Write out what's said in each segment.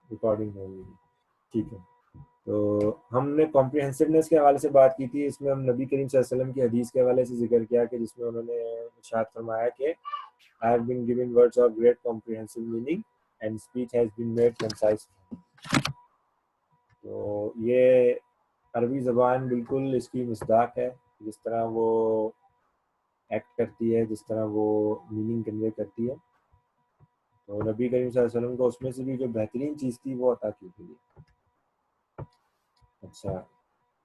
Recording होगी, ठीक है। तो हमने कॉम्प्रिहेंसिवनेस के हवाले से बात की थी। इसमें हम नबी करीम सल्लल्लाहु अलैहि वसल्लम की हदीस के हवाले से जिक्र किया कि जिसमें उन्होंने इरशाद फरमाया कि I have been given words of great comprehensive meaning and speech has been made concise. तो ये अरबी ज़बान बिल्कुल इसकी मिसदाक है, जिस तरह वो एक्ट करती है, जिस तरह वो मीनिंग कन्वे करती है। तो नबी करीम सल्लल्लाहु अलैहि वसल्लम को उसमें से भी जो बेहतरीन चीज़ थी वो अता की थी। अच्छा,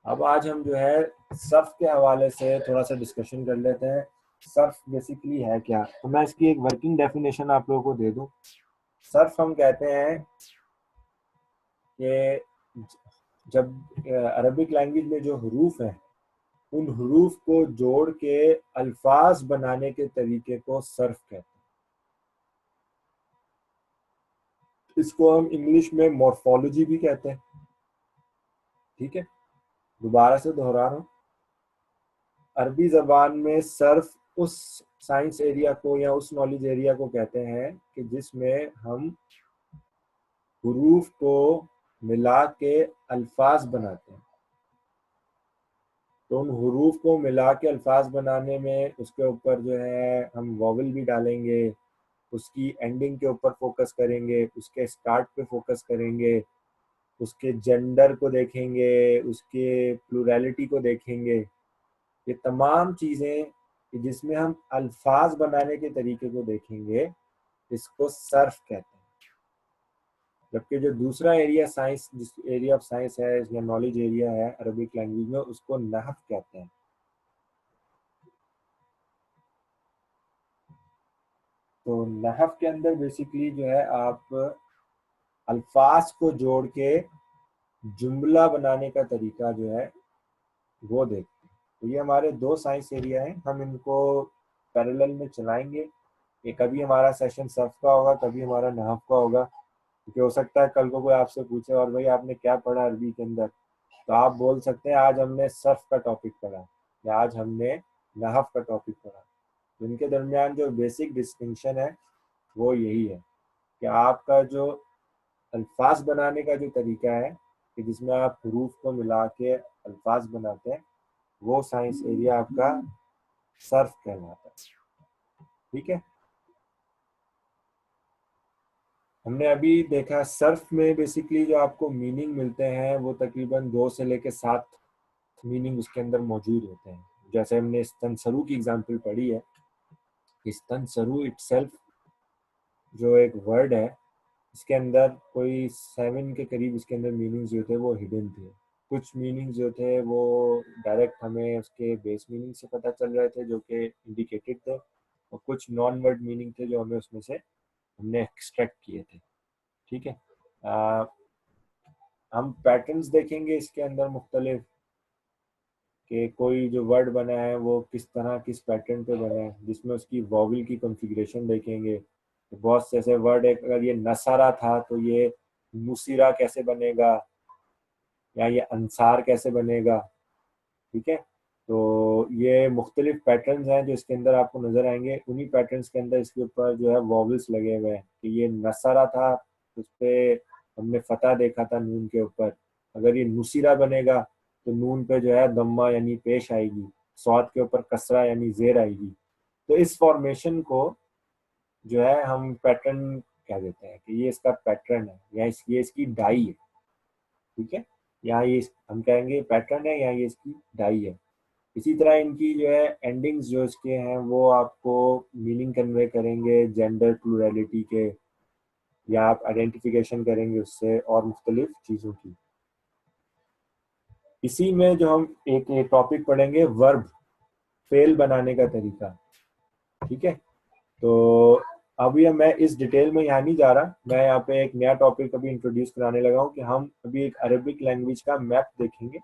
अब आज हम जो है सर्फ के हवाले से थोड़ा सा डिस्कशन कर लेते हैं। सर्फ बेसिकली है क्या, तो मैं इसकी एक वर्किंग डेफिनेशन आप लोगों को दे दूं। सर्फ हम कहते हैं कि जब अरबिक लैंग्वेज में जो हरूफ हैं उन हरूफ को जोड़ के अल्फाज बनाने के तरीके को सर्फ कहते हैं। इसको हम इंग्लिश में मॉर्फोलॉजी भी कहते हैं। ठीक है, दोबारा से दोहरा रहा हूँ, अरबी जबान में सर्फ उस साइंस एरिया को या उस नॉलेज एरिया को कहते हैं कि जिसमें हम हुरूफ को मिला के अल्फाज बनाते हैं। तो उन हुरूफ को मिला के अल्फाज बनाने में उसके ऊपर जो है हम वॉवल भी डालेंगे, उसकी एंडिंग के ऊपर फोकस करेंगे, उसके स्टार्ट पे फोकस करेंगे, उसके जेंडर को देखेंगे, उसके प्लूरैलिटी को देखेंगे। ये तमाम चीज़ें जिसमें हम अल्फाज बनाने के तरीके को देखेंगे, इसको सर्फ कहते हैं। जबकि जो दूसरा एरिया साइंस, जिस एरिया ऑफ साइंस है या नॉलेज एरिया है अरबिक लैंग्वेज में, उसको नहव कहते हैं। तो नहव के अंदर बेसिकली जो है आप अल्फाज को जोड़ के जुमला बनाने का तरीका जो है वो देखते हैं। तो ये हमारे दो साइंस एरिया हैं, हम इनको पैरेलल में चलाएंगे। ये कभी हमारा सेशन सर्फ का होगा, कभी हमारा नहव का होगा, क्योंकि हो सकता है कल को कोई आपसे पूछे और भाई आपने क्या पढ़ा अरबी के अंदर, तो आप बोल सकते हैं आज हमने सर्फ का टॉपिक पढ़ा या आज हमने नहव का टॉपिक पढ़ा। तो इनके दरमियान जो बेसिक डिस्टिंक्शन है वो यही है कि आपका जो अल्फाज बनाने का जो तरीका है कि जिसमें आप हरूफ को मिला के अल्फाज बनाते हैं, वो साइंस एरिया आपका सर्फ कहलाता है। ठीक है, हमने अभी देखा सर्फ में बेसिकली जो आपको मीनिंग मिलते हैं वो तकरीबन 2 से लेकर 7 मीनिंग उसके अंदर मौजूद होते हैं। जैसे हमने स्तनसरू की एग्जांपल पढ़ी है, स्तनसरू इटसेल्फ जो एक वर्ड है, इसके अंदर कोई 7 के करीब इसके अंदर मीनिंग्स जो थे वो हिडन थे। कुछ मीनिंग्स जो थे वो डायरेक्ट हमें उसके बेस मीनिंग से पता चल रहे थे जो कि इंडिकेटेड थे, और कुछ नॉन वर्ड मीनिंग थे जो हमें उसमें से हमने एक्सट्रैक्ट किए थे। ठीक है, हम पैटर्न्स देखेंगे इसके अंदर मुख्तलिफ, कि कोई जो वर्ड बना है वो किस तरह किस पैटर्न पे बना है, जिसमें उसकी वॉवल की कॉन्फ़िगरेशन देखेंगे। तो बहुत से ऐसे वर्ड है, अगर ये नसारा था तो ये मुसीरा कैसे बनेगा या ये अंसार कैसे बनेगा। ठीक है, तो ये मुख्तलिफ पैटर्न्स हैं जो इसके अंदर आपको नजर आएंगे। उन्हीं पैटर्न्स के अंदर इसके ऊपर जो है वॉवल्स लगे हुए हैं कि ये नसारा था, उस पर हमने फतह देखा था नून के ऊपर। अगर ये नुसीरा बनेगा तो नून पे जो है दम्मा यानी पेश आएगी, स्वाद के ऊपर कसरा यानी जेर आएगी। तो इस फॉर्मेशन को जो है हम पैटर्न कह देते हैं कि ये इसका पैटर्न है या ये इसकी डाई है। ठीक है, यहाँ ये हम कहेंगे पैटर्न है या ये इसकी डाई है। इसी तरह इनकी जो है एंडिंग्स जो इसके हैं वो आपको मीनिंग कन्वे करेंगे जेंडर प्लूरलिटी के, या आप आइडेंटिफिकेशन करेंगे उससे और मुख्तलिफ चीज़ों की। इसी में जो हम एक टॉपिक पढ़ेंगे वर्ब फेल बनाने का तरीका। ठीक है, तो अभी मैं इस डिटेल में यहाँ नहीं जा रहा, मैं यहाँ पे एक नया टॉपिक अभी इंट्रोड्यूस कराने लगा हूँ कि हम अभी एक अरबिक लैंग्वेज का मैप देखेंगे।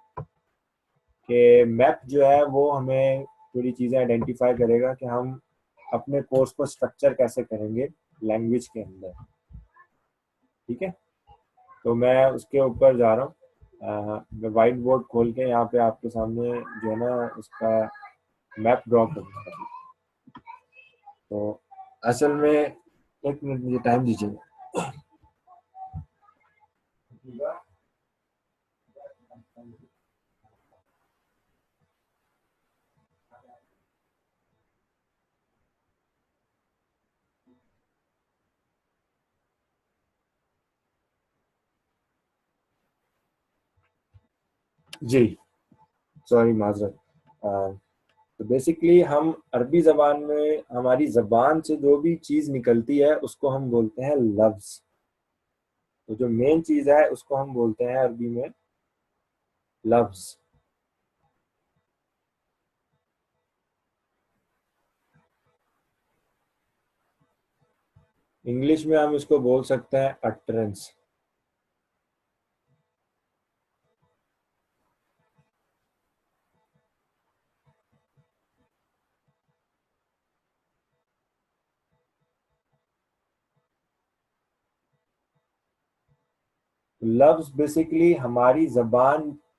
कि मैप जो है वो हमें थोड़ी चीज़ें आइडेंटिफाई करेगा कि हम अपने कोर्स को स्ट्रक्चर कैसे करेंगे लैंग्वेज के अंदर। ठीक है, तो मैं उसके ऊपर जा रहा हूँ। मैं वाइट बोर्ड खोल के यहाँ पे आपके सामने जो है ना उसका मैप ड्रॉ करूँगा। तो असल में एक मिनट मुझे टाइम दीजिए। जी, सॉरी, माजरत। तो बेसिकली हम अरबी जबान में हमारी जबान से जो भी चीज निकलती है उसको हम बोलते हैं लफ्ज। तो जो मेन चीज है उसको हम बोलते हैं अरबी में लफ्ज। इंग्लिश में हम इसको बोल सकते हैं अटरेंस। लफ्ज बेसिकली हमारी जबान,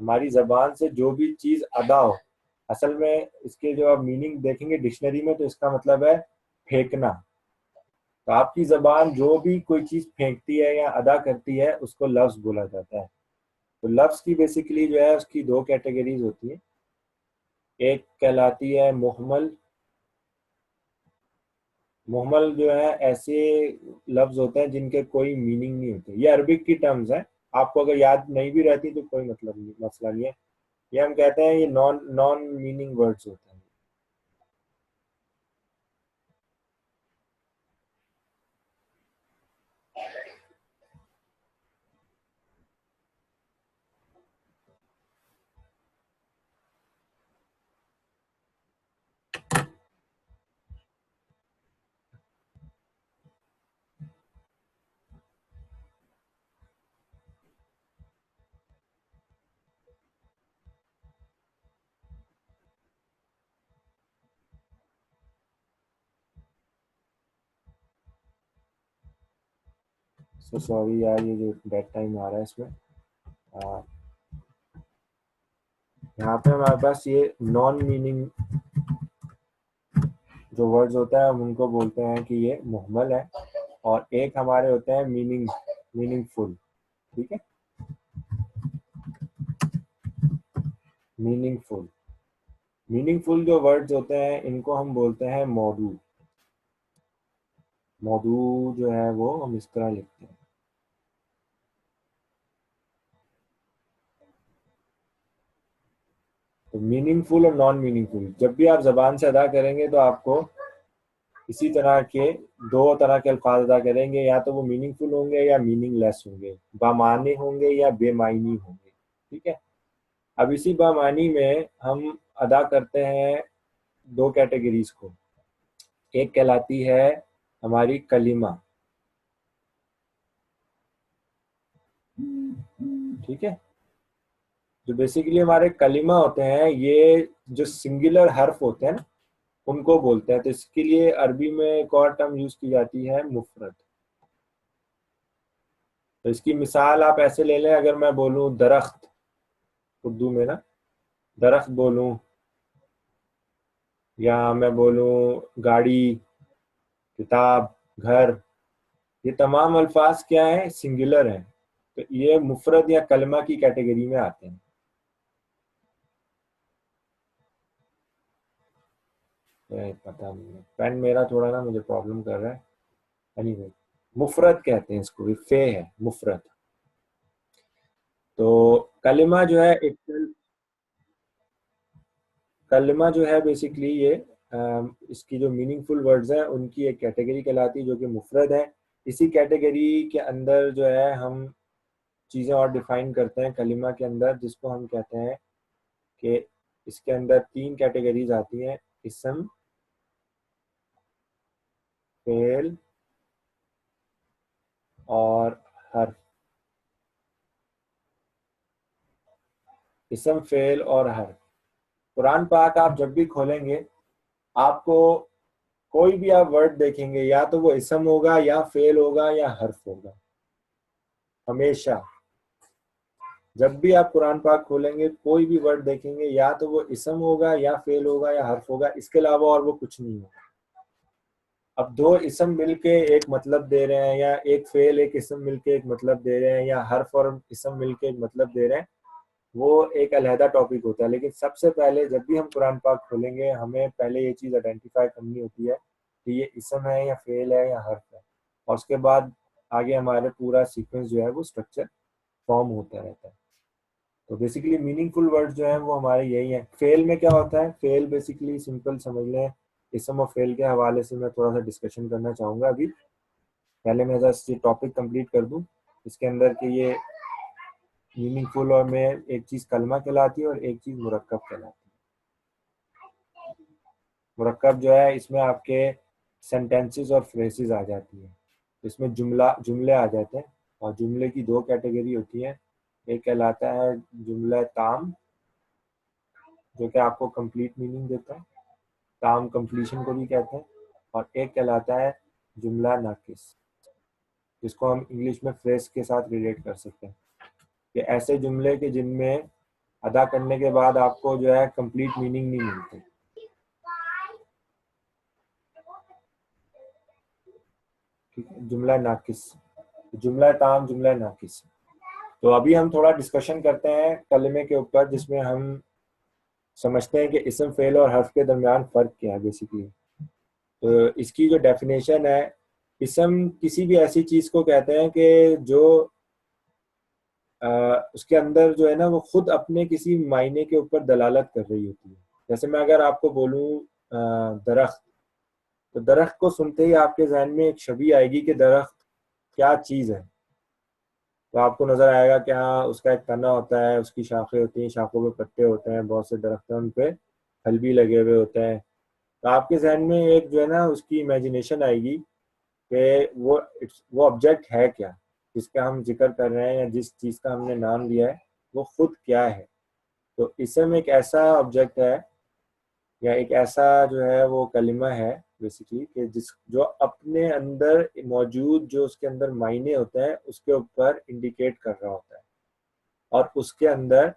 हमारी जबान से जो भी चीज अदा हो। असल में इसके जो आप मीनिंग देखेंगे डिक्शनरी में तो इसका मतलब है फेंकना। तो आपकी जबान जो भी कोई चीज फेंकती है या अदा करती है उसको लफ्ज बोला जाता है। तो लफ्ज की बेसिकली जो है उसकी दो कैटेगरीज होती है। एक कहलाती है मुहमल। मुहमल जो है ऐसे लफ्ज होते हैं जिनके कोई मीनिंग नहीं होते। ये अरबिक की टर्म्स है, आपको अगर याद नहीं भी रहती तो कोई मतलब नहीं, मसला नहीं है। ये हम कहते हैं ये नॉन नॉन मीनिंग वर्ड्स होते हैं। सो सॉरी यार, ये जो डेड टाइम आ रहा है इसमें, आ, यहाँ पे हमारे पास ये नॉन मीनिंग जो वर्ड्स होता है हम उनको बोलते हैं कि ये मुहमल है। और एक हमारे होते हैं मीनिंगफुल। ठीक है, मीनिंगफुल। मीनिंगफुल जो वर्ड्स होते हैं इनको हम बोलते हैं मौजू। मौजू जो है वो हम इस तरह लिखते हैं। तो मीनिंगफुल और नॉन मीनिंगफुल जब भी आप जबान से अदा करेंगे तो आपको इसी तरह के दो तरह के अल्फाज अदा करेंगे, या तो वो मीनिंगफुल होंगे या मीनिंगलेस होंगे, बामानी होंगे या बेमायनी होंगे। ठीक है। अब इसी बामानी में हम अदा करते हैं दो कैटेगरीज को। एक कहलाती है हमारी कलिमा। ठीक है। जो बेसिकली हमारे कलिमा होते हैं ये जो सिंगुलर हर्फ होते हैं ना उनको बोलते हैं। तो इसके लिए अरबी में एक और टर्म यूज की जाती है मुफरत। तो इसकी मिसाल आप ऐसे ले लें, अगर मैं बोलूं दरख्त उर्दू में ना, दरख्त बोलूं, या मैं बोलूं गाड़ी, किताब, घर, ये तमाम अल्फाज क्या है, सिंगुलर हैं। तो ये मुफरद या कलमा की कैटेगरी में आते हैं। ये पता नहीं, पेन मेरा थोड़ा ना मुझे प्रॉब्लम कर रहा है। एनीवे, मुफरत कहते हैं इसको, ये फे है मुफरत। तो कलिमा जो है एक, कलिमा जो है बेसिकली ये इसकी जो मीनिंगफुल वर्ड्स हैं उनकी एक कैटेगरी कहलाती है जो कि मुफरद है। इसी कैटेगरी के अंदर जो है हम चीज़ें और डिफाइन करते हैं कलिमा के अंदर, जिसको हम कहते हैं कि इसके अंदर तीन कैटेगरीज आती हैं। इसम, फेल और हर्फ। इसम, फेल और हर्फ। कुरान पाक आप जब भी खोलेंगे आपको कोई भी आप वर्ड देखेंगे या तो वो इसम होगा या फेल होगा या हर्फ होगा, हमेशा। जब भी आप कुरान पाक खोलेंगे कोई भी वर्ड देखेंगे या तो वो इसम होगा या फेल होगा या हर्फ होगा, इसके अलावा और वो कुछ नहीं होगा। अब दो इसम मिलके एक मतलब दे रहे हैं, या एक फेल एक इसम मिलके एक मतलब दे रहे हैं, या हर्फ और इसम मिलके एक मतलब दे रहे हैं, वो एक अलहदा टॉपिक होता है। लेकिन सबसे पहले जब भी हम कुरान पाक खोलेंगे हमें पहले ये चीज़ आइडेंटिफाई करनी होती है कि ये इसम है या फेल है या हर्फ है, और उसके बाद आगे हमारे पूरा सीक्वेंस जो है वो स्ट्रक्चर फॉर्म होता रहता है। तो बेसिकली मीनिंगफुल वर्ड जो है वो हमारे यही है। फेल में क्या होता है, फेल बेसिकली सिंपल समझ लें, इसम और फेल के हवाले से मैं थोड़ा सा डिस्कशन करना चाहूँगा अभी। पहले मैं जस्ट ये टॉपिक कंप्लीट कर दूँ इसके अंदर कि ये मीनिंगफुल और में एक चीज़ कलमा कहलाती है और एक चीज़ मुरक्कब कहलाती है। मुरक्कब जो है इसमें आपके सेंटेंसेस और फ्रेजेस आ जाती है, इसमें जुमले आ जाते हैं। और जुमले की दो कैटेगरी होती है, एक कहलाता है जुमला ताम जो कि आपको कंप्लीट मीनिंग देता है, ताम कंप्लीशन को भी कहते हैं, और एक कहलाता है जुमला नाकिस जिसको हम इंग्लिश में फ्रेज के साथ रिलेट कर सकते हैं, कि ऐसे जुमले के जिनमें अदा करने के बाद आपको जो है कंप्लीट मीनिंग नहीं मिलती। ठीक है, जुमला नाकिस, जुमला ताम, जुमला नाकिस। तो अभी हम थोड़ा डिस्कशन करते हैं कलमे के ऊपर, जिसमें हम समझते हैं कि इसम फेल और हर्फ के दरमियान फ़र्क क्या है बेसिकली। तो इसकी जो डेफिनेशन है, इसम किसी भी ऐसी चीज़ को कहते हैं कि जो उसके अंदर जो है ना वो खुद अपने किसी मायने के ऊपर दलालत कर रही होती है। जैसे मैं अगर आपको बोलूँ दरख्त, तो दरख्त को सुनते ही आपके जहन में एक छवि आएगी कि दरख्त क्या चीज़ है। तो आपको नजर आएगा कि हाँ उसका एक तना होता है, उसकी शाखें होती हैं, शाखों पे पत्ते होते हैं, बहुत से दरख्त हैं उन पे फल भी लगे हुए होते हैं। तो आपके जहन में एक जो है ना उसकी इमेजिनेशन आएगी कि वो ऑब्जेक्ट है क्या, जिसका हम जिक्र कर रहे हैं या जिस चीज़ का हमने नाम लिया है वो खुद क्या है। तो इसम एक ऐसा ऑब्जेक्ट है या एक ऐसा जो है वो कलिमा है बेसिकली कि जिस जो अपने अंदर मौजूद जो उसके अंदर मायने होते हैं उसके ऊपर इंडिकेट कर रहा होता है, और उसके अंदर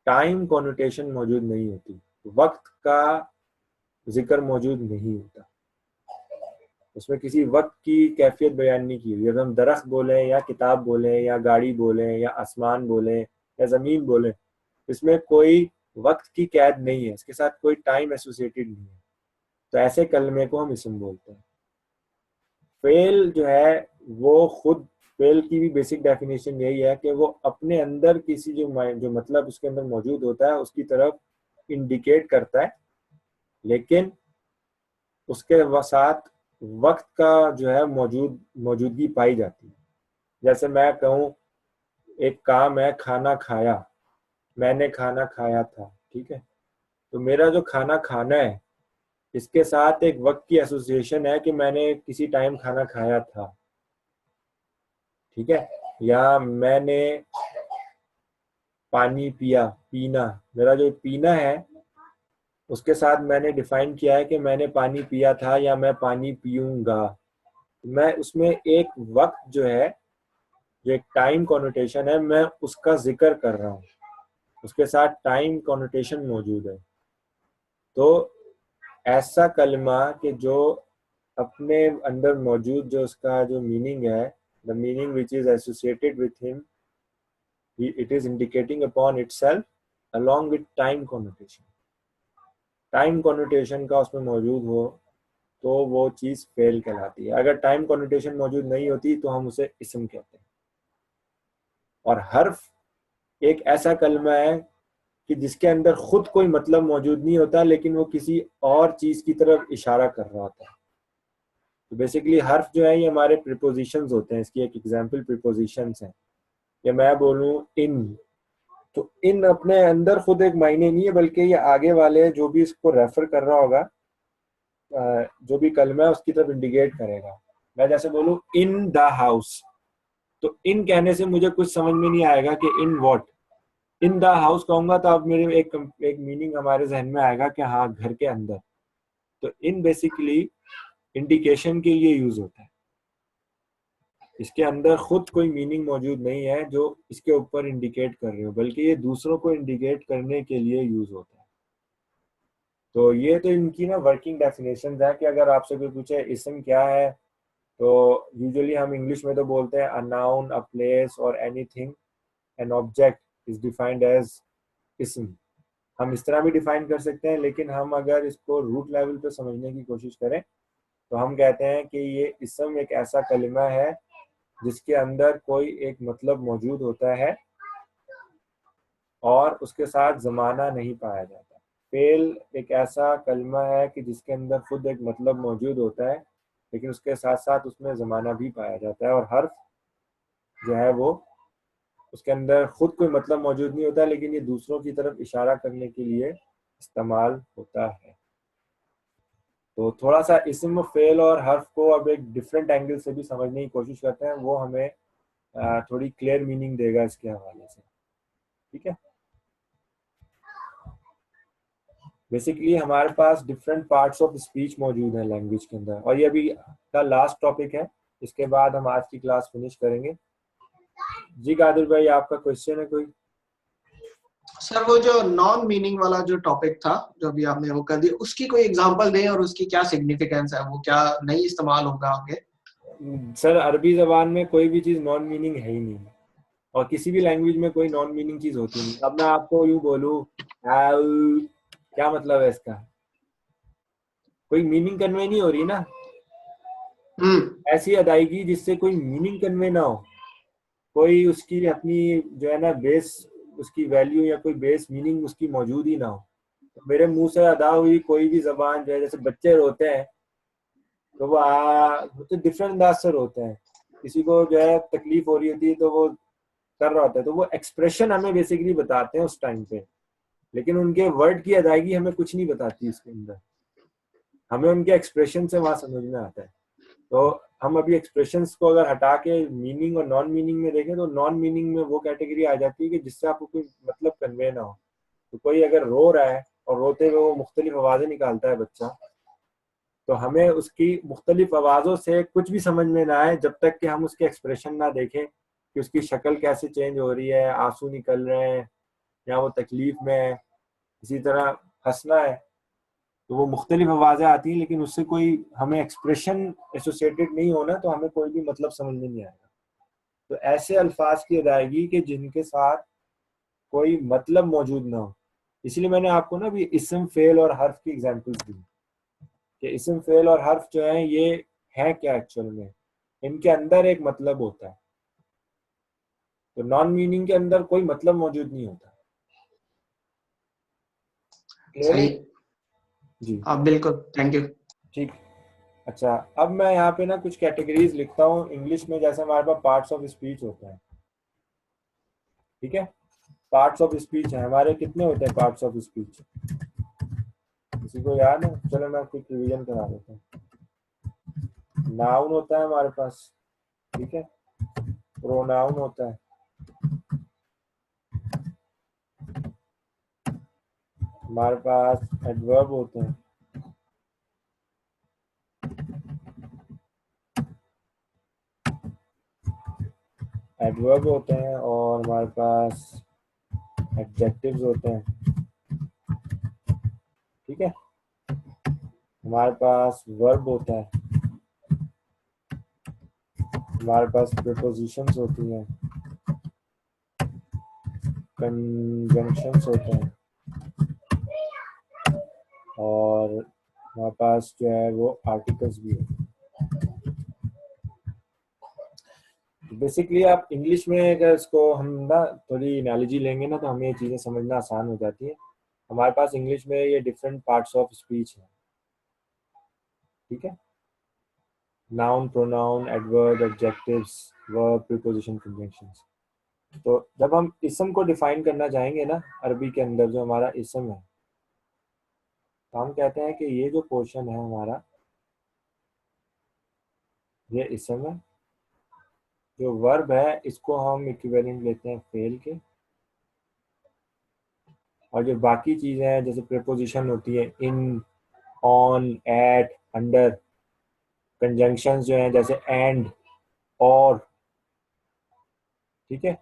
टाइम कॉनोटेशन मौजूद नहीं होती, वक्त का जिक्र मौजूद नहीं होता, उसमें किसी वक्त की कैफियत बयान नहीं की हुई। अगर हम दरख्त बोलें या किताब बोलें या गाड़ी बोलें या आसमान बोलें या ज़मीन बोलें, इसमें कोई वक्त की कैद नहीं है, इसके साथ कोई टाइम एसोसिएटेड नहीं है। तो ऐसे कलमे को हम इसम बोलते हैं। फेल जो है वो खुद, फेल की भी बेसिक डेफिनेशन यही है कि वो अपने अंदर किसी जो मतलब उसके अंदर मौजूद होता है उसकी तरफ इंडिकेट करता है, लेकिन उसके साथ वक्त का जो है मौजूदगी पाई जाती है। जैसे मैं कहूँ एक काम है खाना खाया, मैंने खाना खाया था, ठीक है, तो मेरा जो खाना खाना है इसके साथ एक वक्त की एसोसिएशन है कि मैंने किसी टाइम खाना खाया था, ठीक है। या मैंने पानी पिया, पीना, मेरा जो पीना है उसके साथ मैंने डिफाइन किया है कि मैंने पानी पिया था या मैं पानी पीऊंगा। मैं उसमें एक वक्त जो है, जो एक टाइम कॉनोटेशन है, मैं उसका जिक्र कर रहा हूँ, उसके साथ टाइम कॉनोटेशन मौजूद है। तो ऐसा कलमा कि जो अपने अंदर मौजूद जो उसका जो मीनिंग है, the meaning which is associated with him, it is indicating upon itself along with time connotation, time connotation का उसमें मौजूद हो तो वो चीज़ फेल कहलाती है। अगर टाइम कॉनोटेशन मौजूद नहीं होती तो हम उसे इसम कहते हैं। और हर्फ एक ऐसा कलमा है कि जिसके अंदर खुद कोई मतलब मौजूद नहीं होता, लेकिन वो किसी और चीज़ की तरफ इशारा कर रहा होता है। तो बेसिकली हर्फ जो है ये हमारे प्रीपोजिशंस होते हैं। इसकी एक एग्जांपल प्रीपोजिशंस है, कि मैं बोलूँ इन, तो इन अपने अंदर खुद एक मायने नहीं है, बल्कि ये आगे वाले जो भी इसको रेफर कर रहा होगा, जो भी कलमा है उसकी तरफ इंडिकेट करेगा। मैं जैसे बोलूँ इन द हाउस, तो इन कहने से मुझे कुछ समझ में नहीं आएगा कि in what, in the house कहूंगा तो अब मेरे एक मीनिंग हमारे जहन में आएगा कि हाँ घर के अंदर। तो इन बेसिकली इंडिकेशन के लिए यूज होता है। इसके अंदर खुद कोई मीनिंग मौजूद नहीं है जो इसके ऊपर इंडिकेट कर रहे हो, बल्कि ये दूसरों को इंडिकेट करने के लिए यूज होता है। तो ये तो इनकी ना वर्किंग डेफिनेशन है कि अगर आपसे कोई पूछे इसम क्या है, तो यूजुअली हम इंग्लिश में तो बोलते हैं अ नाउन, अ प्लेस और anything, an object is defined as इसम। हम इस तरह भी डिफाइन कर सकते हैं, लेकिन हम अगर इसको रूट लेवल पे समझने की कोशिश करें तो हम कहते हैं कि ये इसम एक ऐसा कलिमा है जिसके अंदर कोई एक मतलब मौजूद होता है और उसके साथ ज़माना नहीं पाया जाता। फेल एक ऐसा कलमा है कि जिसके अंदर खुद एक मतलब मौजूद होता है, लेकिन उसके साथ साथ उसमें ज़माना भी पाया जाता है। और हर्फ जो है वो उसके अंदर खुद कोई मतलब मौजूद नहीं होता, लेकिन ये दूसरों की तरफ इशारा करने के लिए इस्तेमाल होता है। तो थोड़ा सा इसम, फेल और हर्फ को अब एक डिफरेंट एंगल से भी समझने की कोशिश करते हैं, वो हमें थोड़ी क्लियर मीनिंग देगा इसके हवाले से। ठीक है। बेसिकली हमारे पास डिफरेंट पार्ट्स ऑफ स्पीच मौजूद है लैंग्वेज के अंदर, और ये अभी का लास्ट टॉपिक है। इसके बाद हम आज की क्लास फिनिश करेंगे। जी कादिर भाई, आपका क्वेश्चन है कोई? सर वो जो नॉन मीनिंग वाला जो टॉपिक था जो अभी आपने वो कर दिया, उसकी कोई एग्जांपल दें और उसकी क्या सिग्निफिकेंस है, वो क्या नहीं इस्तेमाल होगा आगे? सर अरबी जबान में कोई भी चीज नॉन मीनिंग है ही नहीं, और किसी भी लैंग्वेज में कोई नॉन मीनिंग चीज होती नहीं। अब मैं आपको यूं बोलूं क्या मतलब है इसका, कोई मीनिंग कन्वे नहीं हो रही ना। हम्म। ऐसी अदायगी जिससे कोई मीनिंग कन्वे ना हो, कोई उसकी अपनी जो है ना बेस, उसकी वैल्यू या कोई बेस मीनिंग उसकी मौजूद ही ना हो। तो मेरे मुंह से अदा हुई कोई भी जबान जो है, जैसे बच्चे रोते हैं तो वो तो डिफरेंट अंदाज से रोते हैं। किसी को जो है तकलीफ हो रही होती है तो वो कर रहा होता है, तो वो एक्सप्रेशन हमें बेसिकली बताते हैं उस टाइम पे, लेकिन उनके वर्ड की अदायगी हमें कुछ नहीं बताती इसके अंदर। हमें उनके एक्सप्रेशन से वहां समझ में आता है। तो हम अभी एक्सप्रेशंस को अगर हटा के मीनिंग और नॉन मीनिंग में देखें, तो नॉन मीनिंग में वो कैटेगरी आ जाती है कि जिससे आपको कोई मतलब कन्वे ना हो। तो कोई अगर रो रहा है और रोते हुए वो मुख्तलिफ आवाजें निकालता है बच्चा, तो हमें उसकी मुख्तलिफ आवाज़ों से कुछ भी समझ में ना आए जब तक कि हम उसके एक्सप्रेशन ना देखें कि उसकी शक्ल कैसे चेंज हो रही है, आंसू निकल रहे हैं या वो तकलीफ में है। इसी तरह हंसना है तो वो मुख्तलिफ आवाज़ें आती हैं, लेकिन उससे कोई हमें एक्सप्रेशन एसोसिएटेड नहीं होना, तो हमें कोई भी मतलब समझ में नहीं आएगा। तो ऐसे अल्फाज की अदायगी के जिनके साथ कोई मतलब मौजूद ना हो, इसलिए मैंने आपको ना भी इसम, फेल और हर्फ की एग्जांपल्स दी कि इसम, फेल और हर्फ जो है ये है क्या एक्चुअल में, इनके अंदर एक मतलब होता है। तो नॉन मीनिंग के अंदर कोई मतलब मौजूद नहीं होता। क्लियर है? सही। जी आप बिल्कुल, थैंक यू। ठीक। अच्छा, अब मैं यहाँ पे ना कुछ कैटेगरीज लिखता हूँ इंग्लिश में, जैसे हमारे पास पार्ट्स ऑफ स्पीच होते हैं। ठीक है, पार्ट्स ऑफ स्पीच है हमारे, कितने होते हैं पार्ट्स ऑफ स्पीच, किसी को याद है? चलो मैं कुछ रिवीजन करा देता हूँ। नाउन होता है हमारे पास, ठीक है, प्रोनाउन होता है, हमारे पास एडवर्ब होते हैं, एडवर्ब होते हैं, और हमारे पास एडजेक्टिव्स होते हैं। ठीक है, हमारे पास वर्ब होता है, हमारे पास प्रीपोजिशंस होती हैं, कंजंक्शंस होते हैं, और हमारे पास जो है वो आर्टिकल्स भी है। बेसिकली आप इंग्लिश में अगर इसको हम ना थोड़ी एनालॉजी लेंगे ना, तो हमें ये चीज़ें समझना आसान हो जाती है। हमारे पास इंग्लिश में ये डिफरेंट पार्ट्स ऑफ स्पीच है। ठीक है, noun, pronoun, adverb, adjectives, verb, preposition, conjunctions. तो जब हम इसम को डिफाइन करना चाहेंगे ना अरबी के अंदर, जो हमारा इसम है, तो हम कहते हैं कि ये जो पोर्शन है हमारा, ये इसम है। जो वर्ब है इसको हम इक्विवेलेंट लेते हैं फेल के, और जो बाकी चीजें हैं जैसे प्रीपोजिशन होती है इन, ऑन, एट, अंडर, कंजंक्शंस जो हैं जैसे एंड, और, ठीक है।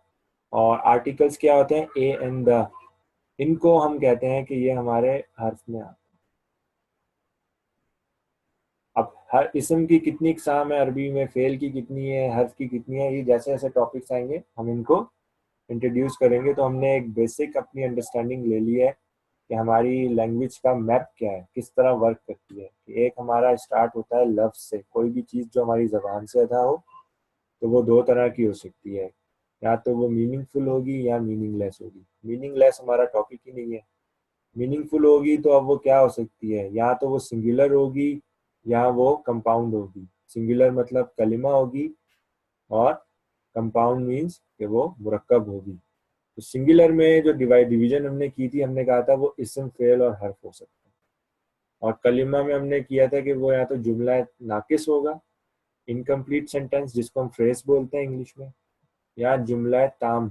और आर्टिकल्स क्या होते हैं, ए एंड द, इनको हम कहते हैं कि ये हमारे हर्फ में आते हैं। अब हर इसम की कितनी इकसाम है अरबी में, फेल की कितनी है, हर्फ की कितनी है, ये जैसे जैसे टॉपिक्स आएंगे हम इनको इंट्रोड्यूस करेंगे। तो हमने एक बेसिक अपनी अंडरस्टैंडिंग ले ली है कि हमारी लैंग्वेज का मैप क्या है, किस तरह वर्क करती है। कि एक हमारा स्टार्ट होता है लफ्ज से, कोई भी चीज़ जो हमारी जबान से अदा हो तो वो दो तरह की हो सकती है, या तो वो मीनिंगफुल होगी या मीनिंगलेस होगी। मीनिंगलेस हमारा टॉपिक ही नहीं है। मीनिंगफुल होगी तो अब वो क्या हो सकती है, या तो वो सिंगुलर होगी या वो कंपाउंड होगी। सिंगुलर मतलब कलिमा होगी, और कंपाउंड मीन्स कि वो मुरक्कब होगी। तो सिंगुलर में जो डिवीजन हमने की थी, हमने कहा था वो इसम फेल और हर्फ हो सकता है। और कलिमा में हमने किया था कि वो या तो जुमला नाकिस होगा, इनकम्प्लीट सेंटेंस जिसको हम फ्रेज बोलते हैं इंग्लिश में, या जुमला ताम,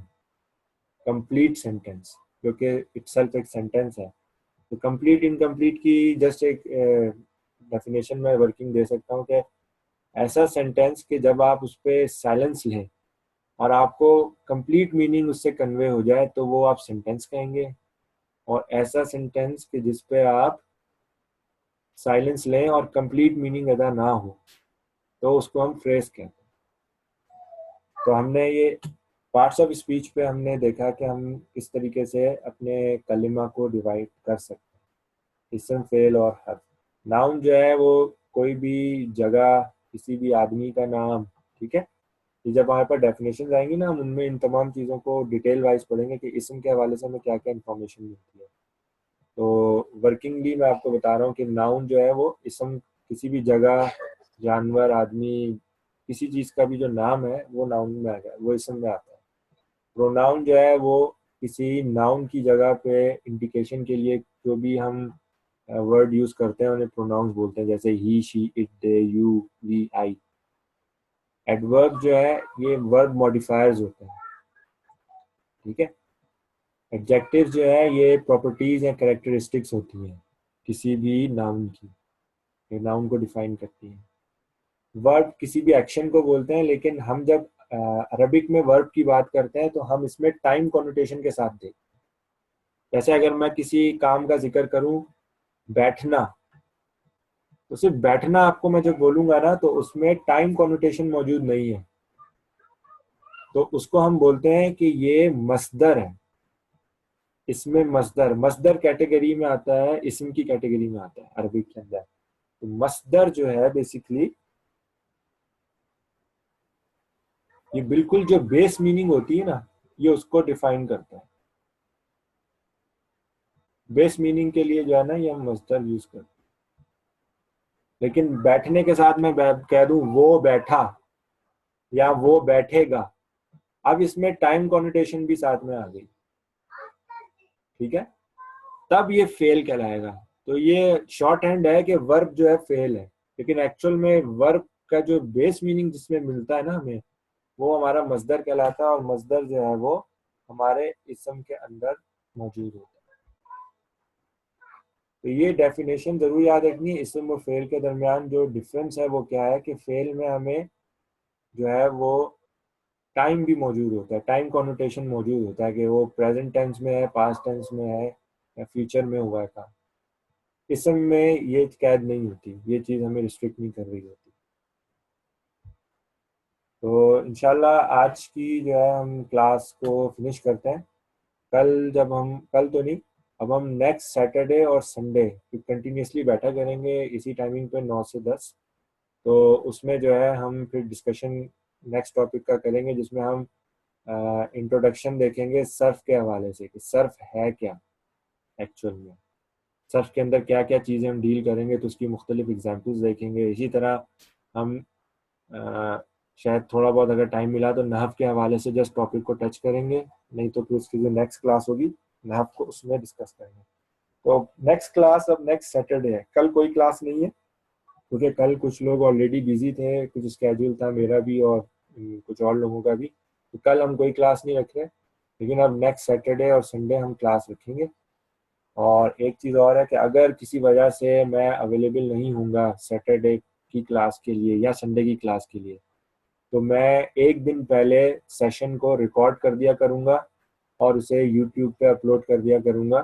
कंप्लीट सेंटेंस, क्योंकि इटसेल्फ एक सेंटेंस है। तो कंप्लीट इनकम्प्लीट की जस्ट एक डेफिनेशन में वर्किंग दे सकता हूँ कि ऐसा सेंटेंस कि जब आप उस पर साइलेंस लें और आपको कंप्लीट मीनिंग उससे कन्वे हो जाए तो वो आप सेंटेंस कहेंगे। और ऐसा सेंटेंस कि जिस पे आप साइलेंस लें और कंप्लीट मीनिंग अदा ना हो तो उसको हम फ्रेज कहते हैं। तो हमने ये पार्ट्स ऑफ स्पीच पे हमने देखा कि हम किस तरीके से अपने कलिमा को डिवाइड कर सकते हैं, इसम फेल और हर्फ। नाउन जो है वो कोई भी जगह, किसी भी आदमी का नाम, ठीक है। ये जब हमारे पास डेफिनेशन आएंगी ना, हम उनमें इन तमाम चीज़ों को डिटेल वाइज पढ़ेंगे कि इसम के हवाले से हमें क्या क्या इन्फॉर्मेशन मिलती है। तो वर्किंगली मैं आपको बता रहा हूँ कि नाउन जो है वो इसम, किसी भी जगह, जानवर, आदमी, किसी चीज़ का भी जो नाम है वो नाउन में आ गया, वो इसम में आता है। प्रोनाउन जो है वो किसी नाउन की जगह पे इंडिकेशन के लिए जो भी हम वर्ड यूज करते हैं उन्हें प्रोनाउंस बोलते हैं, जैसे he, she, it, they, you, we, I. Adverb जो है ये वर्ब मॉडिफायर्स होते हैं, ठीक है। एडजेक्टिव जो है ये प्रॉपर्टीज या कैरेक्टरिस्टिक्स होती हैं किसी भी नाउन की, ये नाउन को डिफाइन करती हैं। वर्ब किसी भी एक्शन को बोलते हैं, लेकिन हम जब अरबिक में वर्ब की बात करते हैं तो हम इसमें टाइम कॉनोटेशन के साथ देखते हैं। जैसे अगर मैं किसी काम का जिक्र करूं, बैठना, तो सिर्फ बैठना आपको मैं जब बोलूंगा ना तो उसमें टाइम कॉनोटेशन मौजूद नहीं है, तो उसको हम बोलते हैं कि ये मसदर है। इसमें मसदर, मसदर कैटेगरी में आता है, इसम की कैटेगरी में आता है अरबिक के अंदर। तो मसदर जो है बेसिकली ये बिल्कुल जो बेस मीनिंग होती है ना, ये उसको डिफाइन करता है। बेस मीनिंग के लिए जो है ना ये हम मसदर यूज करते हैं। लेकिन बैठने के साथ मैं कह दूं वो बैठा या वो बैठेगा, अब इसमें टाइम कॉन्ोटेशन भी साथ में आ गई, ठीक है, तब ये फेल कहलाएगा। तो ये शॉर्ट हैंड है कि वर्ब जो है फेल है, लेकिन एक्चुअल में वर्ब का जो बेस मीनिंग जिसमें मिलता है ना हमें, वो हमारा मजदर कहलाता है, और मजदर जो है वो हमारे इसम के अंदर मौजूद होता है। तो ये डेफिनेशन जरूर याद रखनी है। इसम और फेल के दरमियान जो डिफरेंस है वो क्या है कि फेल में हमें जो है वो टाइम भी मौजूद होता है, टाइम कॉनोटेशन मौजूद होता है कि वो प्रेजेंट टेंस में है, पास्ट टेंस में है, या फ्यूचर में हुआ है काम। इसम में ये कैद नहीं होती, ये चीज़ हमें रिस्ट्रिक्ट नहीं कर रही होती। तो इंशाल्लाह आज की जो है हम क्लास को फिनिश करते हैं। कल जब हम, कल तो नहीं, अब हम नेक्स्ट सैटरडे और संडे कंटिन्यूसली बैठा करेंगे इसी टाइमिंग पे 9 से 10। तो उसमें जो है हम फिर डिस्कशन नेक्स्ट टॉपिक का करेंगे, जिसमें हम इंट्रोडक्शन देखेंगे सर्फ के हवाले से कि सर्फ है क्या एक्चुअल में, सर्फ के अंदर क्या क्या चीज़ें हम डील करेंगे, तो उसकी मुख्तलिफ एग्जाम्पल्स देखेंगे। इसी तरह हम शायद थोड़ा बहुत अगर टाइम मिला तो नहव के हवाले से जस्ट टॉपिक को टच करेंगे, नहीं तो फिर उसकी जो नेक्स्ट क्लास होगी नहव को उसमें डिस्कस करेंगे। तो नेक्स्ट क्लास अब नेक्स्ट सैटरडे है, कल कोई क्लास नहीं है क्योंकि कल कुछ लोग ऑलरेडी बिजी थे, कुछ स्केड्यूल था मेरा भी और कुछ और लोगों का भी, तो कल हम कोई क्लास नहीं रख रहे। लेकिन अब नेक्स्ट सैटरडे और संडे हम क्लास रखेंगे। और एक चीज़ और है कि अगर किसी वजह से मैं अवेलेबल नहीं हूँगा सैटरडे की क्लास के लिए या संडे की क्लास के लिए, तो मैं एक दिन पहले सेशन को रिकॉर्ड कर दिया करूँगा और उसे यूट्यूब पे अपलोड कर दिया करूँगा।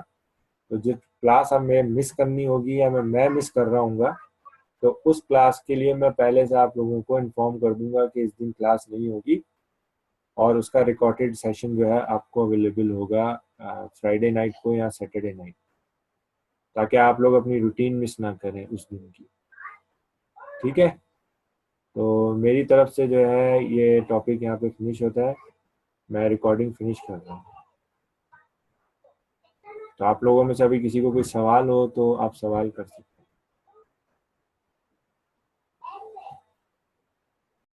तो जो क्लास हमें मिस करनी होगी या मैं मिस कर रहा हूँ, तो उस क्लास के लिए मैं पहले से आप लोगों को इन्फॉर्म कर दूंगा कि इस दिन क्लास नहीं होगी, और उसका रिकॉर्डेड सेशन जो है आपको अवेलेबल होगा फ्राइडे नाइट को या सैटरडे नाइट, ताकि आप लोग अपनी रूटीन मिस ना करें उस दिन की। ठीक है, तो मेरी तरफ से जो है ये टॉपिक यहाँ पे फिनिश होता है, मैं रिकॉर्डिंग फिनिश कर रहा हूँ। तो आप लोगों में से अभी किसी को कोई सवाल हो तो आप सवाल कर सकते हैं।